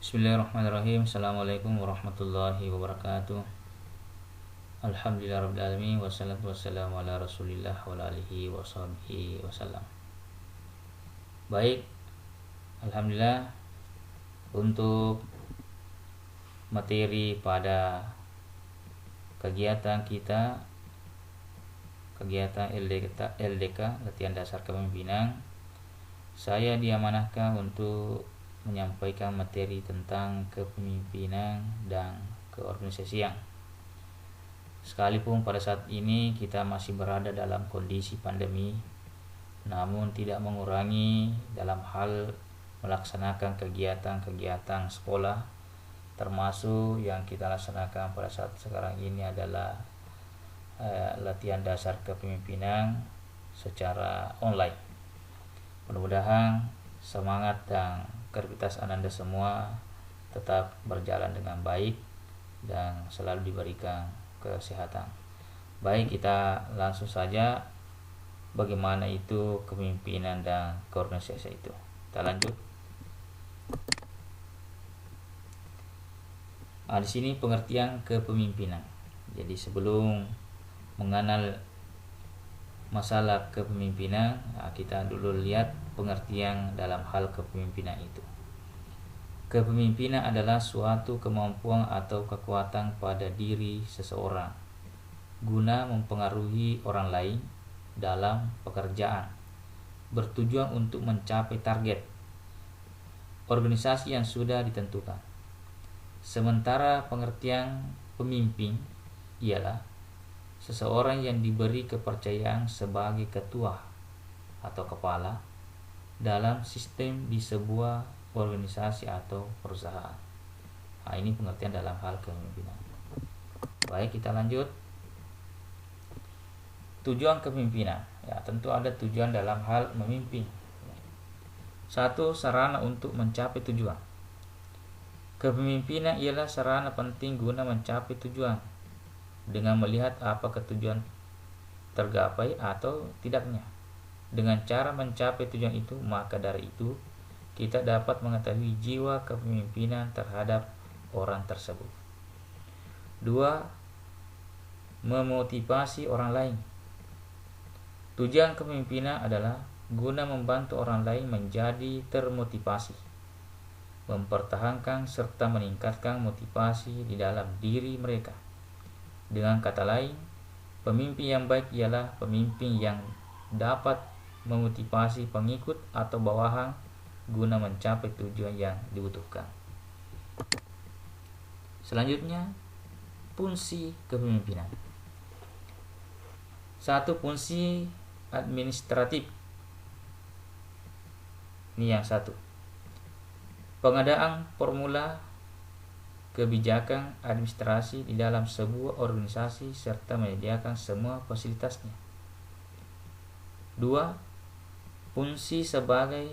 Bismillahirrahmanirrahim. Assalamualaikum warahmatullahi wabarakatuh. Alhamdulillahirrahmanirrahim. Wassalatu wassalamu ala rasulillah wa ala alihi wa sahbihi wasallam. Baik, Alhamdulillah, untuk materi pada kegiatan kita, kegiatan LDK, latihan dasar kepemimpinan, saya diamanahkan untuk menyampaikan materi tentang kepemimpinan dan keorganisasian. Sekalipun pada saat ini kita masih berada dalam kondisi pandemi, namun tidak mengurangi dalam hal melaksanakan kegiatan-kegiatan sekolah, termasuk yang kita laksanakan pada saat sekarang ini adalah latihan dasar kepemimpinan secara online. Mudah-mudahan semangat dan kreativitas Anda semua tetap berjalan dengan baik dan selalu diberikan kesehatan. Baik, kita langsung saja bagaimana itu kepemimpinan dan keorganisasian itu. Kita lanjut. Di sini pengertian kepemimpinan. Jadi sebelum mengenal masalah kepemimpinan, kita dulu lihat pengertian dalam hal kepemimpinan itu. Kepemimpinan adalah suatu kemampuan atau kekuatan pada diri seseorang guna mempengaruhi orang lain dalam pekerjaan, bertujuan untuk mencapai target organisasi yang sudah ditentukan. Sementara pengertian pemimpin ialah seseorang yang diberi kepercayaan sebagai ketua atau kepala dalam sistem di sebuah organisasi atau perusahaan. Ini pengertian dalam hal kepemimpinan. Baik, kita lanjut. Tujuan kepemimpinan. Tentu ada tujuan dalam hal memimpin. Satu, sarana untuk mencapai tujuan. Kepemimpinan ialah sarana penting guna mencapai tujuan dengan melihat apakah tujuan tergapai atau tidaknya. Dengan cara mencapai tujuan itu, maka dari itu kita dapat mengetahui jiwa kepemimpinan terhadap orang tersebut. 2. Memotivasi orang lain. Tujuan kepemimpinan adalah guna membantu orang lain menjadi termotivasi, mempertahankan serta meningkatkan motivasi di dalam diri mereka. Dengan kata lain, pemimpin yang baik ialah pemimpin yang dapat memotivasi pengikut atau bawahan guna mencapai tujuan yang dibutuhkan. Selanjutnya, fungsi kepemimpinan. 1. Fungsi administratif. Ini yang 1. Pengadaan formula kebijakan administrasi di dalam sebuah organisasi serta menyediakan semua fasilitasnya. 2. Fungsi sebagai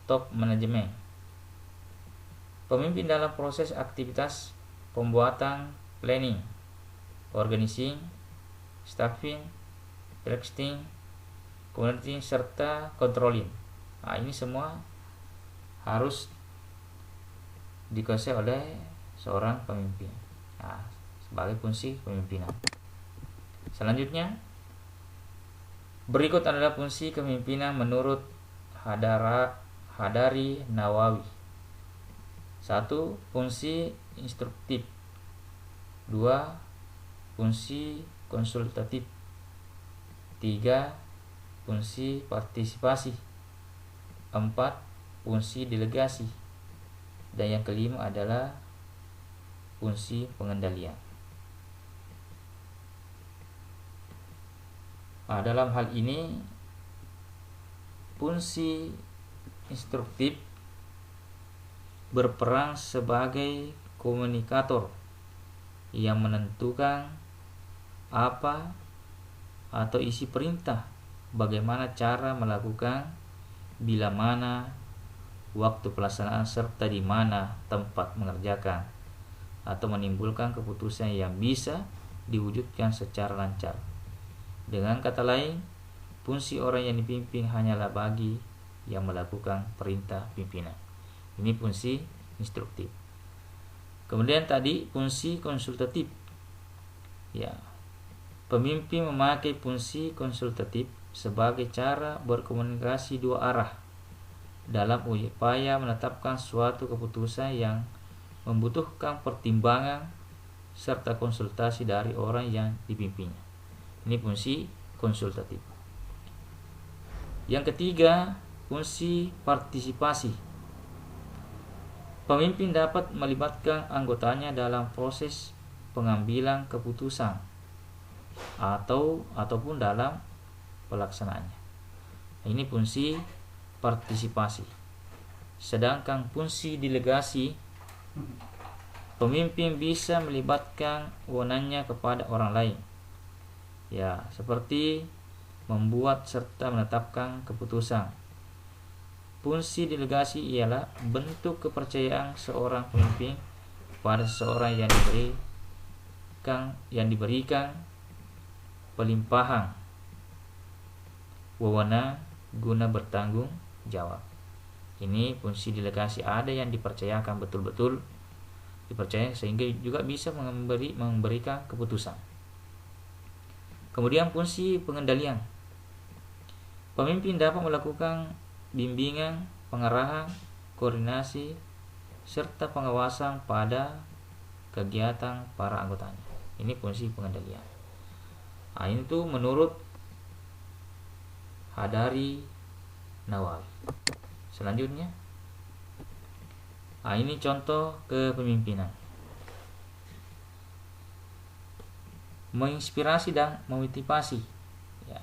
top manajemen. Pemimpin dalam proses aktivitas pembuatan planning, organizing, staffing, directing, coordinating, serta controlling. Ini semua harus dikuasai oleh seorang pemimpin. Sebagai fungsi kepemimpinan. Selanjutnya, berikut adalah fungsi kepemimpinan menurut Hadari Nawawi. 1. Fungsi instruktif. 2. Fungsi konsultatif. 3. Fungsi partisipasi. 4. Fungsi delegasi. Dan yang kelima adalah fungsi pengendalian. Dalam hal ini, fungsi instruktif berperan sebagai komunikator yang menentukan apa atau isi perintah, bagaimana cara melakukan, bila mana, waktu pelaksanaan, serta di mana tempat mengerjakan, atau menimbulkan keputusan yang bisa diwujudkan secara lancar. Dengan kata lain, fungsi orang yang dipimpin hanyalah bagi yang melakukan perintah pimpinan. Ini fungsi instruktif. Kemudian tadi fungsi konsultatif. Ya. Pemimpin memakai fungsi konsultatif sebagai cara berkomunikasi dua arah dalam upaya menetapkan suatu keputusan yang membutuhkan pertimbangan serta konsultasi dari orang yang dipimpinnya. Ini fungsi konsultatif. Yang ketiga, fungsi partisipasi. Pemimpin dapat melibatkan anggotanya dalam proses pengambilan keputusan ataupun dalam pelaksanaannya. Ini fungsi partisipasi. Sedangkan fungsi delegasi, pemimpin bisa melibatkan wewenangnya kepada orang lain. Ya, seperti membuat serta menetapkan keputusan. Fungsi delegasi ialah bentuk kepercayaan seorang pemimpin pada seseorang yang diberikan pelimpahan wewenang guna bertanggung jawab. Ini fungsi delegasi, ada yang dipercayakan betul-betul dipercaya sehingga juga bisa memberikan keputusan. Kemudian fungsi pengendalian. Pemimpin dapat melakukan bimbingan, pengarahan, koordinasi, serta pengawasan pada kegiatan para anggotanya. Ini fungsi pengendalian. Ini tuh menurut Hadari Nawawi. Selanjutnya, ini contoh kepemimpinan. Menginspirasi dan memotivasi. Ya.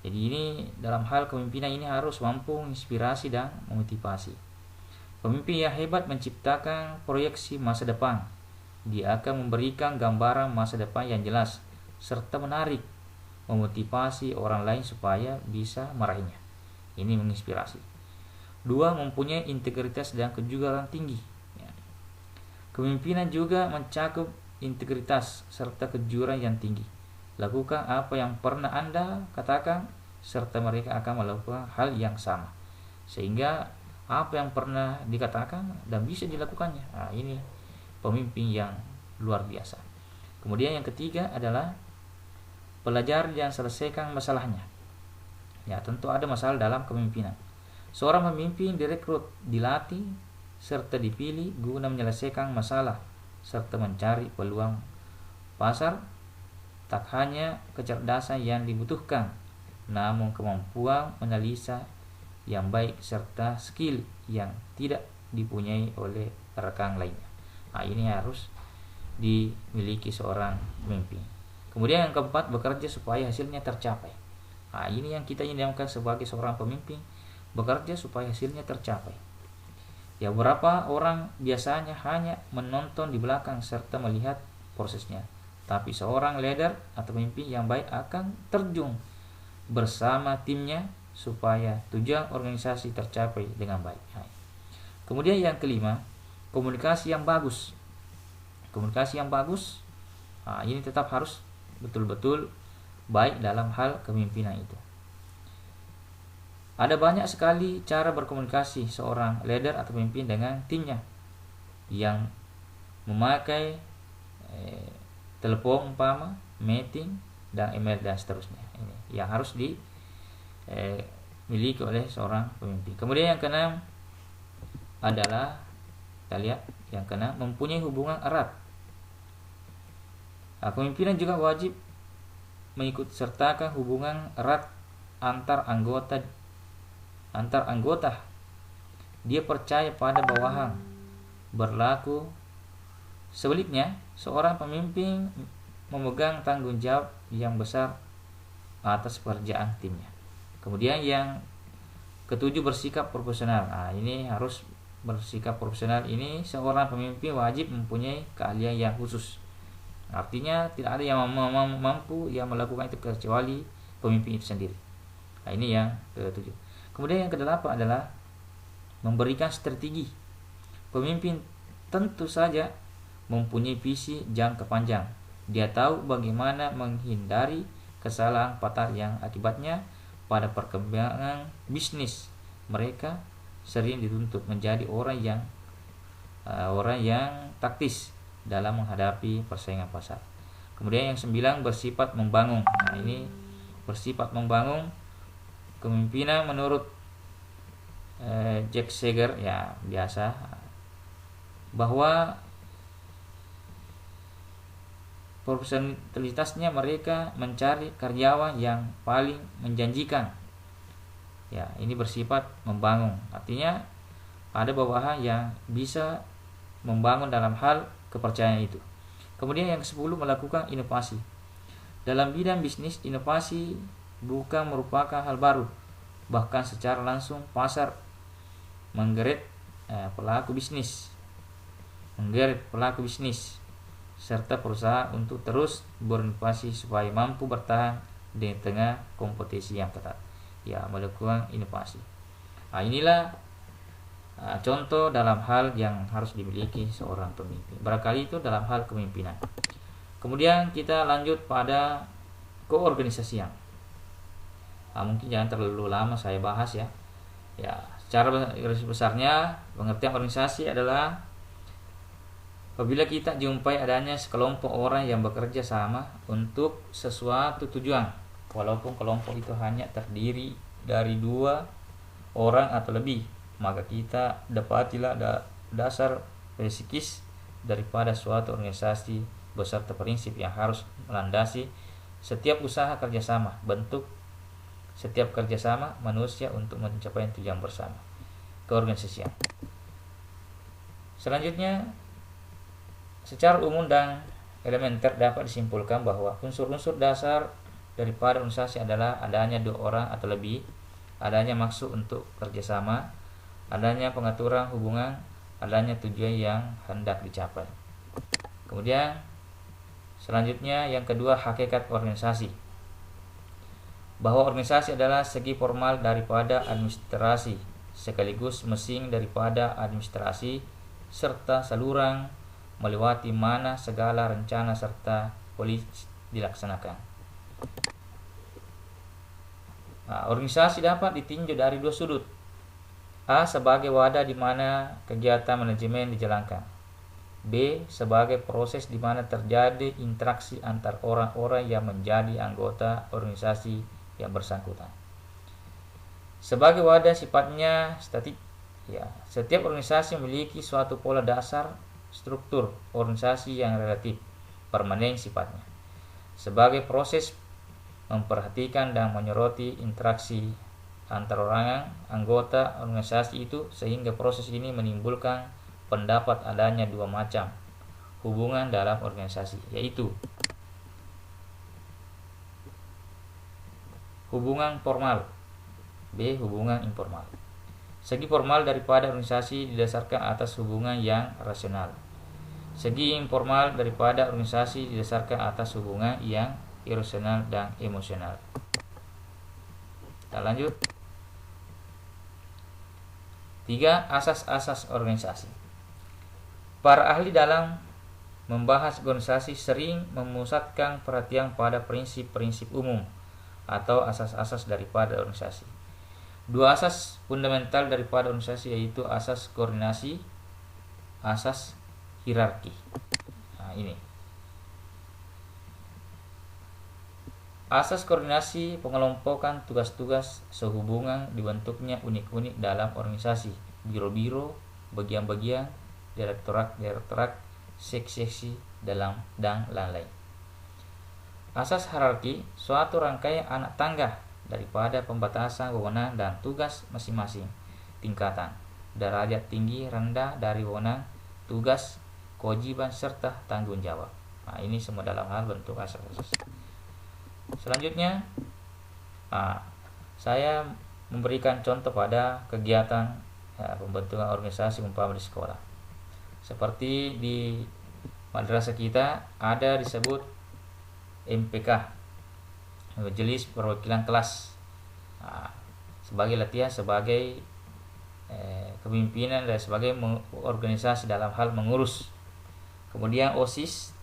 Jadi ini dalam hal kepemimpinan ini harus mampu menginspirasi dan memotivasi. Pemimpin yang hebat menciptakan proyeksi masa depan. Dia akan memberikan gambaran masa depan yang jelas serta menarik, memotivasi orang lain supaya bisa meraihnya. Ini menginspirasi. 2. Mempunyai integritas dan kejujuran tinggi. Ya. Kepemimpinan juga mencakup integritas serta kejujuran yang tinggi. Lakukan apa yang pernah Anda katakan, serta mereka akan melakukan hal yang sama, sehingga apa yang pernah dikatakan dan bisa dilakukannya. Ini pemimpin yang luar biasa. Kemudian yang ketiga adalah pelajari dan selesaikan masalahnya. Ya, tentu ada masalah dalam kepemimpinan. Seorang pemimpin direkrut, dilatih, serta dipilih guna menyelesaikan masalah serta mencari peluang pasar. Tak hanya kecerdasan yang dibutuhkan, namun kemampuan menganalisa yang baik serta skill yang tidak dipunyai oleh rekan lainnya. Ini harus dimiliki seorang pemimpin. Kemudian yang keempat, bekerja supaya hasilnya tercapai. Ini yang kita idamkan sebagai seorang pemimpin, bekerja supaya hasilnya tercapai. Ya, beberapa orang biasanya hanya menonton di belakang serta melihat prosesnya. Tapi seorang leader atau pemimpin yang baik akan terjun bersama timnya supaya tujuan organisasi tercapai dengan baik. Kemudian yang kelima, komunikasi yang bagus. Komunikasi yang bagus, ini tetap harus betul-betul baik dalam hal kepemimpinan itu. Ada banyak sekali cara berkomunikasi seorang leader atau pemimpin dengan timnya, yang memakai telepon umpama, meeting, dan email dan seterusnya. Ini yang harus dimiliki oleh seorang pemimpin. Kemudian yang keenam adalah, kita lihat yang keenam, mempunyai hubungan erat. Kepemimpinan juga wajib mengikut sertakan hubungan erat antar anggota. Dia percaya pada bawahan. Berlaku sebaliknya, seorang pemimpin memegang tanggung jawab yang besar atas pekerjaan timnya. Kemudian yang ketujuh, bersikap profesional. Ini harus bersikap profesional. Ini seorang pemimpin wajib mempunyai keahlian yang khusus. Artinya tidak ada yang mampu yang melakukan itu kecuali pemimpin itu sendiri. Ini yang ketujuh. Kemudian yang kedelapan adalah memberikan strategi. Pemimpin tentu saja mempunyai visi jangka panjang. Dia tahu bagaimana menghindari kesalahan fatal yang akibatnya pada perkembangan bisnis mereka sering dituntut menjadi orang yang orang yang taktis dalam menghadapi persaingan pasar. Kemudian yang 9, bersifat membangun. Nah, ini bersifat membangun kepemimpinan menurut Jack Seger ya biasa, bahwa profesionalitasnya mereka mencari karyawan yang paling menjanjikan. Ya, ini bersifat membangun. Artinya ada bawahan yang bisa membangun dalam hal kepercayaan itu. Kemudian yang ke-10, melakukan inovasi. Dalam bidang bisnis, inovasi bukan merupakan hal baru. Bahkan secara langsung pasar menggeret pelaku bisnis serta perusahaan untuk terus berinovasi supaya mampu bertahan di tengah kompetisi yang ketat. Ya, melakukan inovasi. Nah, inilah contoh dalam hal yang harus dimiliki seorang pemimpin. Barangkali itu dalam hal kepemimpinan. Kemudian kita lanjut pada keorganisasian. Nah, mungkin jangan terlalu lama saya bahas ya. Ya, secara garis besarnya pengertian organisasi adalah apabila kita jumpai adanya sekelompok orang yang bekerja sama untuk sesuatu tujuan, walaupun kelompok itu hanya terdiri dari 2 orang atau lebih, maka kita dapatilah dasar psikis daripada suatu organisasi beserta prinsip yang harus melandasi setiap usaha kerjasama. Bentuk setiap kerjasama manusia untuk mencapai tujuan bersama. Keorganisasian. Selanjutnya, secara umum dan elementer dapat disimpulkan bahwa unsur-unsur dasar daripada organisasi adalah adanya 2 orang atau lebih, adanya maksud untuk kerjasama, adanya pengaturan hubungan, adanya tujuan yang hendak dicapai. Kemudian selanjutnya yang kedua, hakikat organisasi. Bahwa organisasi adalah segi formal daripada administrasi, sekaligus mesin daripada administrasi, serta saluran melewati mana segala rencana serta polisi dilaksanakan. Nah, organisasi dapat ditinjau dari 2 sudut. A. Sebagai wadah di mana kegiatan manajemen dijalankan. B. Sebagai proses di mana terjadi interaksi antar orang-orang yang menjadi anggota organisasi yang bersangkutan. Sebagai wadah sifatnya statik. Ya, setiap organisasi memiliki suatu pola dasar struktur organisasi yang relatif permanen sifatnya. Sebagai proses memperhatikan dan menyoroti interaksi antar orang anggota organisasi itu, sehingga proses ini menimbulkan pendapat adanya 2 macam hubungan dalam organisasi, yaitu hubungan formal, B. Hubungan informal. Segi formal daripada organisasi didasarkan atas hubungan yang rasional. Segi informal daripada organisasi didasarkan atas hubungan yang irasional dan emosional. Kita lanjut. 3. Asas-asas organisasi. Para ahli dalam membahas organisasi sering memusatkan perhatian pada prinsip-prinsip umum atau asas-asas daripada organisasi. 2 asas fundamental daripada organisasi yaitu asas koordinasi, asas hierarki. Nah, ini. Asas koordinasi pengelompokan tugas-tugas sehubungan dibentuknya unit-unit dalam organisasi, biro-biro, bagian-bagian, direktorat, seksi-seksi dan lain-lain. Asas hierarki, suatu rangkaian anak tangga daripada pembatasan wewenang dan tugas masing-masing tingkatan, derajat tinggi rendah dari wewenang, tugas, kewajiban serta tanggung jawab. Nah, ini semua dalam hal bentuk asas-asas. Selanjutnya, saya memberikan contoh pada kegiatan pembentukan organisasi umpama di sekolah. Seperti di madrasah kita ada disebut MPK, Majelis Perwakilan Kelas, sebagai latihan, sebagai kepemimpinan dan sebagai organisasi dalam hal mengurus. Kemudian OSIS,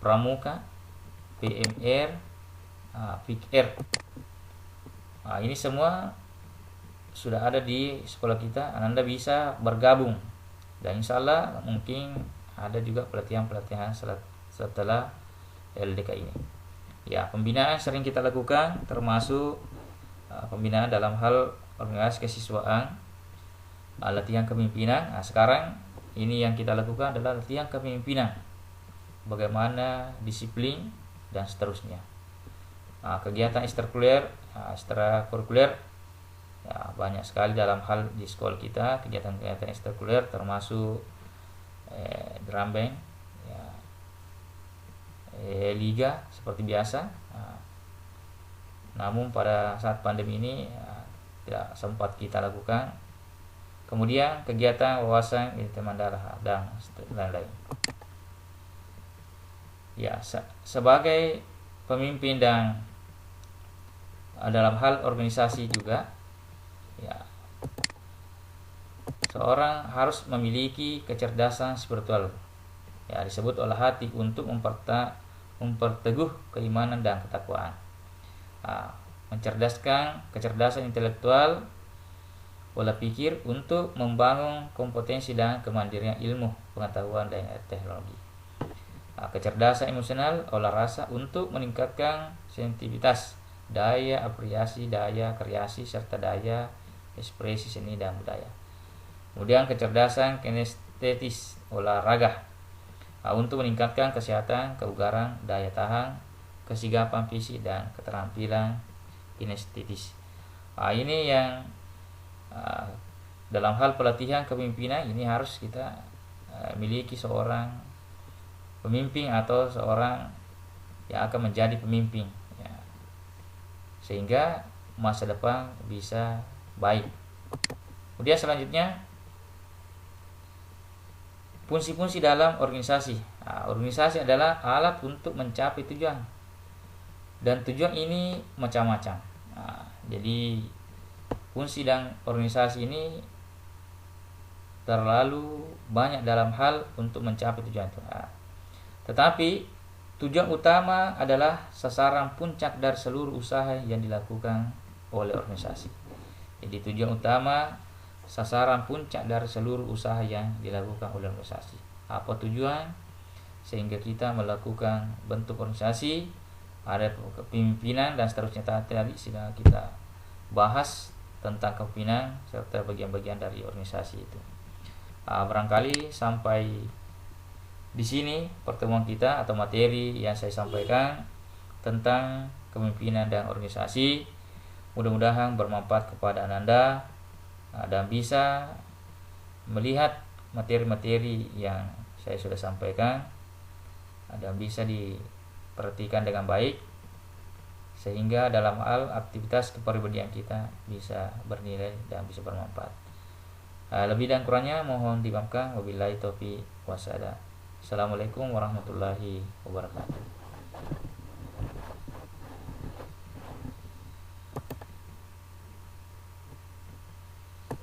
Pramuka, PMR, PIKR. Ini semua sudah ada di sekolah kita. Anda bisa bergabung Dan insya Allah mungkin ada juga pelatihan-pelatihan setelah LDK ini. Ya, pembinaan sering kita lakukan, termasuk pembinaan dalam hal organisasi kesiswaan, latihan kepemimpinan. Nah, sekarang ini yang kita lakukan adalah latihan kepemimpinan, bagaimana disiplin dan seterusnya. Kegiatan ekstrakurikuler ya, banyak sekali dalam hal di sekolah kita, kegiatan-kegiatan ekstrakurikuler termasuk drum band, ya, liga seperti biasa. Namun pada saat pandemi ini tidak sempat kita lakukan. Kemudian kegiatan wawasan ilmu Mandala dan lain-lain. Ya, sebagai pemimpin dan dalam hal organisasi juga, ya, seorang harus memiliki kecerdasan spiritual, ya, disebut olah hati untuk memperteguh keimanan dan ketakwaan. Kecerdasan intelektual, pola pikir untuk membangun kompetensi dan kemandirian ilmu, pengetahuan dan teknologi. Kecerdasan emosional, olah rasa untuk meningkatkan sensitivitas, daya apresiasi, daya kreasi, serta daya ekspresi seni dan budaya. Kemudian kecerdasan kinestetis, olahraga, untuk meningkatkan kesehatan, kebugaran, daya tahan, kesigapan fisik dan keterampilan kinestetis. Ini yang dalam hal pelatihan kepemimpinan ini harus kita miliki seorang pemimpin atau seorang yang akan menjadi pemimpin, ya, sehingga masa depan bisa baik. Kemudian selanjutnya, fungsi-fungsi dalam organisasi. Organisasi adalah alat untuk mencapai tujuan, dan tujuan ini macam-macam. Jadi fungsi dan organisasi ini terlalu banyak dalam hal untuk mencapai tujuan itu. Tetapi tujuan utama adalah sasaran puncak dari seluruh usaha yang dilakukan oleh organisasi. Jadi tujuan utama, sasaran puncak dari seluruh usaha yang dilakukan oleh organisasi. Apa tujuan? Sehingga kita melakukan bentuk organisasi, ada kepemimpinan dan seterusnya. Tadi sudah kita bahas tentang kepemimpinan serta bagian-bagian dari organisasi itu. Barangkali sampai di sini pertemuan kita atau materi yang saya sampaikan tentang kepemimpinan dan organisasi. Mudah-mudahan bermanfaat kepada Anda dan bisa melihat materi-materi yang saya sudah sampaikan dan bisa diperhatikan dengan baik, sehingga dalam hal aktivitas kepribadian kita bisa bernilai dan bisa bermanfaat. Lebih dan kurangnya mohon dimaafkan. Wabillahi taufiq wassalamu. Assalamualaikum warahmatullahi wabarakatuh.